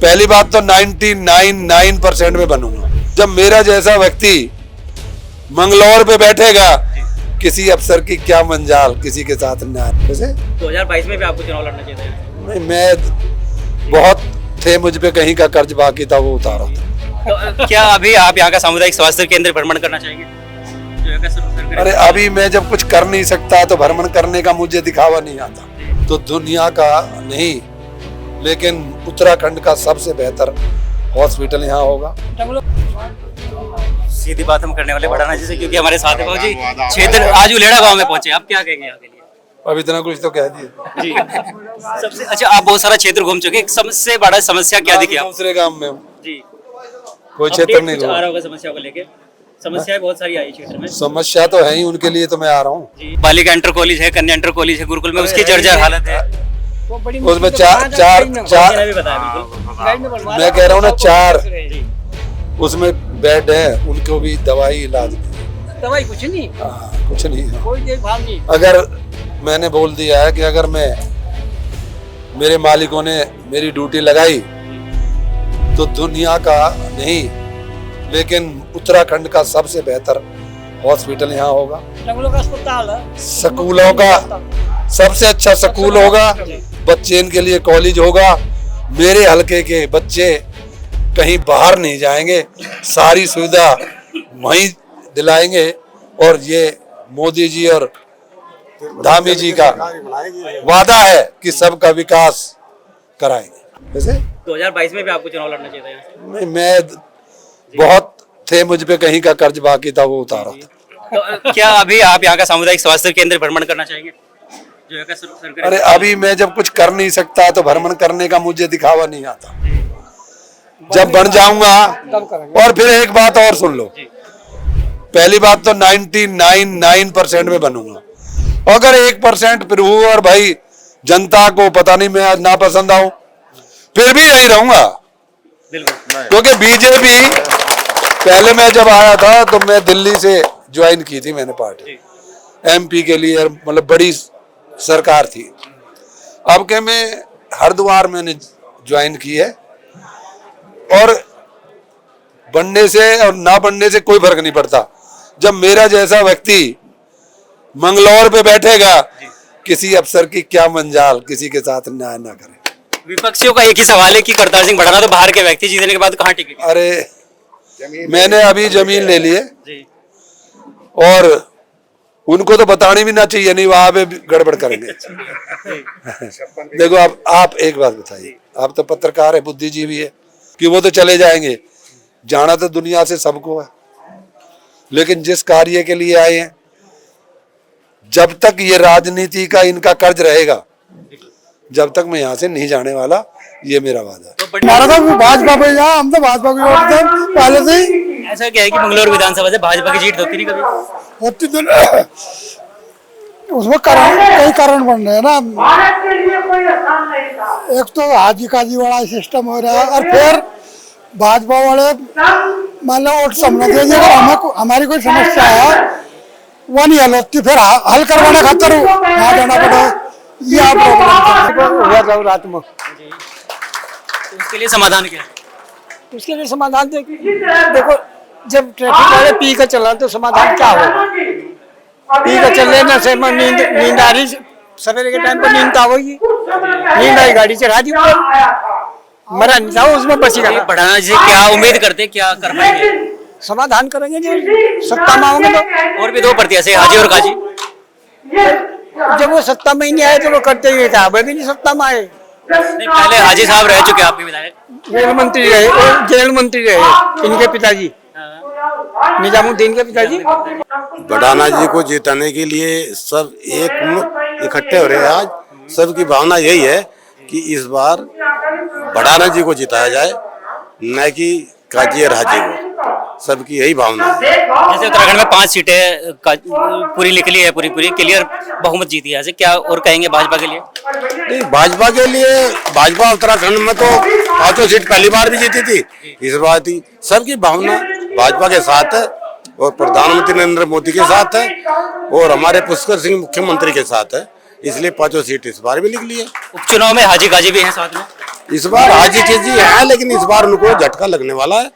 पहली बात तो 99.9% में बनूंगा। जब मेरा जैसा व्यक्ति मंगलौर पे बैठेगा, किसी अफसर की क्या मंजाल किसी के साथ न्याय। वैसे 2022 में भी आपको चुनाव लड़ना चाहिए था। नहीं, मैं बहुत थे मुझ पे कहीं का कर्ज बाकी था, वो उतारा था। तो क्या अभी आप यहाँ का सामुदायिक स्वास्थ्य केंद्र भ्रमण करना चाहेंगे? जो यहाँ का सरकारी- अरे अभी मैं जब कुछ कर नहीं सकता तो भ्रमण करने का मुझे दिखावा नहीं आता। तो दुनिया का नहीं, लेकिन उत्तराखंड का सबसे बेहतर हॉस्पिटल यहाँ होगा। सीधी बात हम करने वाले बढ़ाना जी से, क्योंकि हमारे साथ है जी क्षेत्र आज उलेड़ा गांव में पहुंचे। आप क्या कहेंगे यहाँ के लिए? अब इतना कुछ तो कह दिए। जी सबसे अच्छा, आप बहुत सारा क्षेत्र घूम चुके, सबसे बड़ा समस्या क्या दिखी आपको? दूसरे गांव में हूँ, जी कोई क्षेत्र अपडेट नहीं कुछ आ हुआ। रहा होगा समस्या को लेके? समस्याएं बहुत सारी आई क्षेत्र में। समस्या तो है ही, उनके लिए तो मैं आ रहा हूँ। जी बालिका इंटर कॉलेज है, कन्या इंटर कॉलेज है गुरुकुल में, उसकी जर्जर हालत है। उसमें चार मैंने भी बताया बिल्कुल। मैं कह रहा हूँ ना, 4 जी उसमें बेड है, उनको भी दवाई इलाज नहीं। दवाई कुछ नहीं, कुछ नहीं है। कोई देखभाल नहीं। अगर मैंने बोल दिया है कि अगर मैं मेरे मालिकों ने मेरी ड्यूटी लगाई तो दुनिया का नहीं, लेकिन उत्तराखंड का सबसे बेहतर हॉस्पिटल यहाँ होगा। जंगलों का अस्पताल है, स्कूलों का सबसे अच्छा स्कूल होगा, बच्चे इनके लिए कॉलेज होगा। मेरे हलके के बच्चे कहीं बाहर नहीं जाएंगे, सारी सुविधा वहीं दिलाएंगे। और ये मोदी जी और धामी जी का वादा है कि सबका विकास कराएंगे। वैसे 2022 में भी आपको चुनाव लड़ना चाहिए था। नहीं, मैं बहुत थे मुझ पे कहीं का कर्ज बाकी था, वो उतारा था। तो क्या अभी आप यहाँ का सामुदायिक स्वास्थ्य केंद्र भ्रमण करना चाहेंगे? जो यहाँ का सरकारी- अरे अभी मैं जब कुछ कर नहीं सकता तो भ्रमण करने का मुझे दिखावा नहीं आता। जब बन जाऊंगा। और फिर एक बात और सुन लो, पहली बात तो 99.9% में बनूंगा। अगर 1% फिर हूँ और भाई जनता को पता नहीं मैं आज ना पसंद आऊं, फिर भी यही रहूंगा। बिल्कुल क्योंकि बीजेपी पहले मैं जब आया था तो मैं दिल्ली से ज्वाइन की थी मैंने पार्टी, MP के लिए, मतलब बड़ी सरकार थी। अब के मैं हरिद्वार मैंने ज्वाइन की है, और बनने से और ना बनने से कोई फर्क नहीं पड़ता। जब मेरा जैसा व्यक्ति मंगलौर पे बैठेगा, किसी अफसर की क्या मंजाल किसी के साथ न्याय ना करे। विपक्षियों का एक ही सवाल है कि करतार सिंह बढ़ाना तो बाहर के व्यक्ति जीतने के बाद कहाँ टिके? अरे मैंने अभी जमीन ले ली है, जी और उनको तो बतानी भी ना चाहिए, नहीं वहां पे गड़बड़ करेंगे। देखो आप एक बात बताइए, आप तो पत्रकार है, बुद्धिजीवी है, कि वो तो चले जाएंगे, जाना तो दुनिया से सबको है, लेकिन जिस कार्य के लिए आए हैं, जब तक ये राजनीति का इनका कर्ज रहेगा, जब तक मैं यहाँ से नहीं जाने वाला, ये मेरा वादा है। तो हमारा तो भाजपा पे, यहाँ हम तो भाजपा की वोट थे पहले से ही। ऐसा क्या है कि मंगलौर विधानसभा से भाजपा की जीत होती नहीं कभी? होती तो उसमें कई कारण बन रहे हैं ना। एक तो हाजी काजी वाला सिस्टम हो रहा है, और फिर भाजपा वाले मान लो वोट समझ दीजिए, अगर हमें हमारी कोई समस्या है वो नहीं हल होती, फिर हल करवाने खातर वहाँ जाना पड़ा। ये आप हुआ था रात में, तो उसके लिए समाधान क्या है? उसके लिए समाधान देखो, जब ट्रैफिक वाले पी कर चला तो समाधान क्या होगा? पी कर चलने ना से नींद आ रही, सवेरे के टाइम पर नींद आवेगी, नींद आई गाड़ी चढ़ा दी, मरा नहीं था उसमें बची गया। बढ़ाना जी क्या उम्मीद करते, क्या कर पाएंगे? समाधान करेंगे जो सत्ता में होंगे तो। और भी 2 प्रत्याशी हाजी और काजी। जब वो सत्ता में ही नहीं आए तो वो करते ही था, वे भी नहीं सत्ता में आए। नहीं, पहले हाजी साहब रह चुके आपके विधायक, जेल मंत्री रहे, जेल मंत्री रहे इनके पिताजी, निजामुद्दीन के पिताजी। बढ़ाना जी को जिताने के लिए सब एक इकट्ठे हो रहे हैं। आज सबकी भावना यही है कि इस बार बढ़ाना जी को जिताया जाए, न कि काजी और हाजी को। सबकी यही भावना है। जैसे उत्तराखंड में 5 सीटें पूरी निकली है, पूरी क्लियर बहुमत जीती है, ऐसे क्या और कहेंगे भाजपा के लिए? नहीं, भाजपा के लिए, भाजपा उत्तराखंड में तो 5 सीट पहली बार भी जीती थी, इस बार थी। सबकी भावना भाजपा के साथ है, और प्रधानमंत्री नरेंद्र मोदी के साथ है, और हमारे पुष्कर सिंह मुख्यमंत्री के साथ है, इसलिए 5 सीट इस बार भी निकली है। उपचुनाव में हाजी काजी भी हैं साथ में? इस बार हाजी के जी है, लेकिन इस बार उनको झटका लगने वाला है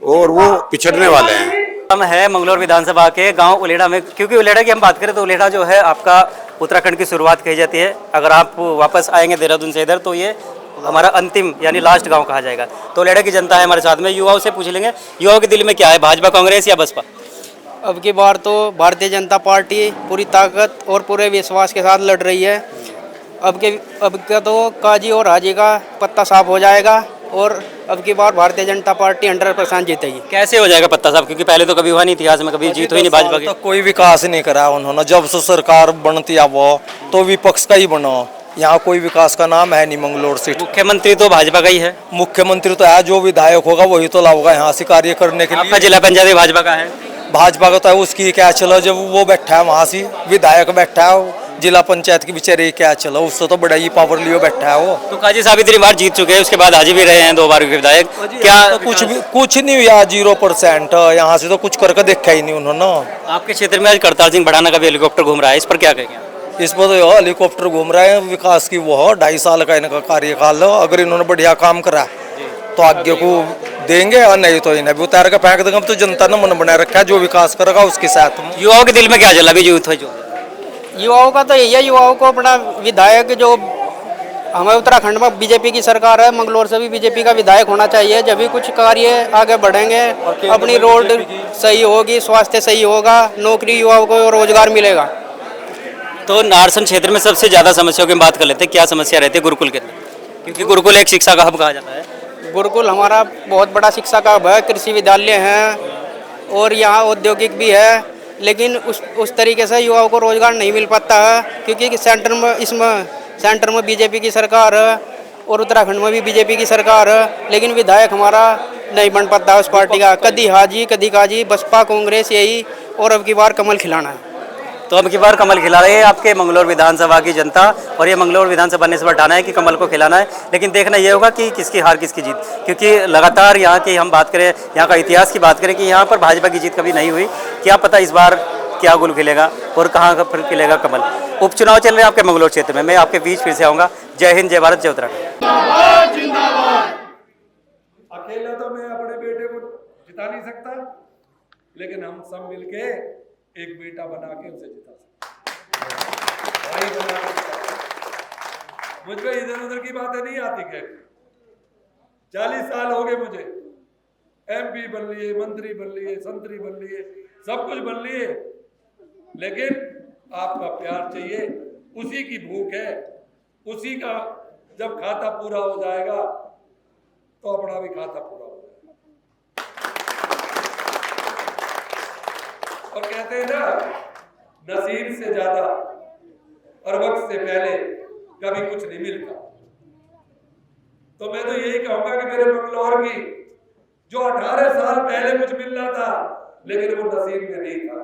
और वो पिछड़ने वाले हैं। हम है मंगलौर विधानसभा के गांव उलेड़ा में, क्योंकि उलेड़ा की हम बात करें तो उलेड़ा जो है आपका उत्तराखंड की शुरुआत कही जाती है। अगर आप वापस आएंगे देहरादून से इधर तो ये हमारा अंतिम यानी लास्ट गांव कहा जाएगा। तो उलेड़ा की जनता है हमारे साथ में, युवाओं से पूछ लेंगे युवाओं के दिल में क्या है, भाजपा कांग्रेस या बसपा? अब की बार तो भारतीय जनता पार्टी पूरी ताकत और पूरे विश्वास के साथ लड़ रही है। अब का तो काजी और हाजी का पत्ता साफ हो जाएगा और अब की बार भारतीय जनता पार्टी 100% जीतेगी। कैसे हो जाएगा पत्ता साहब, क्योंकि पहले तो कभी हुआ नहीं इतिहास में, कभी जीत हुई नहीं भाजपा की। तो कोई विकास नहीं करा उन्होंने, जब से सरकार बनती है वो तो विपक्ष का ही बनो। यहाँ कोई विकास का नाम है नहीं मंगलौर सीट। मुख्यमंत्री तो भाजपा का ही है। मुख्यमंत्री तो है, जो विधायक होगा वही तो लाऊंगा यहाँ से कार्य करने के आपका लिए। जिला पंचायत भाजपा का है। भाजपा का तो है, उसकी क्या चलो, जब वो बैठा है वहाँ से विधायक बैठा है, जिला पंचायत के बेचारे क्या चलो, उससे तो बड़ा ही पावर लियो बैठा है वो। तो काजी साहब इतनी बार जीत चुके हैं, उसके बाद हाजी भी रहे हैं 2 बार के विधायक। क्या तो कुछ नहीं हुआ, 0%। यहाँ से तो कुछ करके देखा ही नहीं उन्होंने। आपके क्षेत्र में आज करतार सिंह बढ़ाना का भी हेलीकॉप्टर घूम रहा है, इस पर क्या कहेंगे? इस पर तो हेलीकॉप्टर घूम रहे हैं, विकास की वो 2.5 साल का इनका कार्यकाल। अगर इन्होंने बढ़िया काम करा तो आगे को देंगे, और नहीं तो इन्हें भी उतार के फेंक देंगे। तो जनता ने मन बनाए रखा है, जो विकास करेगा उसके साथ। युवाओं के दिल में क्या चला अभी यूथ है जो? युवाओं का तो यही है, युवाओं को अपना विधायक जो हमारे उत्तराखंड में बीजेपी की सरकार है, मंगलौर से भी बीजेपी का विधायक होना चाहिए। जब भी कुछ कार्य आगे बढ़ेंगे, अपनी रोड सही होगी, स्वास्थ्य सही होगा, नौकरी युवाओं को रोजगार मिलेगा। तो नारसन क्षेत्र में सबसे ज्यादा समस्याओं की बात कर लेते हैं, क्या समस्या रहती है गुरुकुल के अंदर? क्योंकि गुरुकुल एक शिक्षा का हब कहा जाता है। गुरुकुल हमारा बहुत बड़ा शिक्षा का हब है, कृषि विद्यालय हैं और यहाँ औद्योगिक भी है, लेकिन उस तरीके से युवाओं को रोजगार नहीं मिल पाता है, क्योंकि सेंटर में बीजेपी की सरकार है और उत्तराखंड में भी बीजेपी की सरकार है, लेकिन विधायक हमारा नहीं बन पाता है उस पार्टी का। कभी हाजी कभी काजी, बसपा कांग्रेस यही, और अब की बार कमल खिलाना है। तो अब की बार कमल खिला रही है आपके मंगलौर विधानसभा की जनता, और ये मंगलौर विधानसभा ने इस बार ठाना है कि कमल को खिलाना है। लेकिन देखना ये होगा कि किसकी हार किसकी जीत, क्योंकि लगातार यहाँ की हम बात करें, यहाँ का इतिहास की बात करें कि यहाँ पर भाजपा की जीत कभी नहीं हुई। क्या पता इस बार क्या गुल खिलेगा और कहाँ का फिर खिलेगा कमल। उपचुनाव चल रहे हैं आपके मंगलौर क्षेत्र में, मैं आपके बीच फिर से आऊँगा। जय हिंद, जय भारत, जय उत्तराखंड। अकेला तो मैं अपने बेटे को जिता नहीं सकता, लेकिन हम सब मिलके एक बेटा बना के उसे जिता सकते, भाई बना के। मुझ पे इधर उधर की बातें नहीं आती। कह 40 साल हो गए मुझे, MP बन लिए, मंत्री बन लिए, संतरी बन लिए, सब कुछ बन लिए, लेकिन आपका प्यार चाहिए, उसी की भूख है, उसी का जब खाता पूरा हो जाएगा तो अपना भी खाता पूरा हो जाएगा। और कहते हैं ना, नसीब से ज्यादा और वक्त से पहले कभी कुछ नहीं मिलता। तो मैं तो यही कहूंगा कि मेरे मंगलौर की जो 18 साल पहले कुछ मिलना था, लेकिन वो नसीब में नहीं था,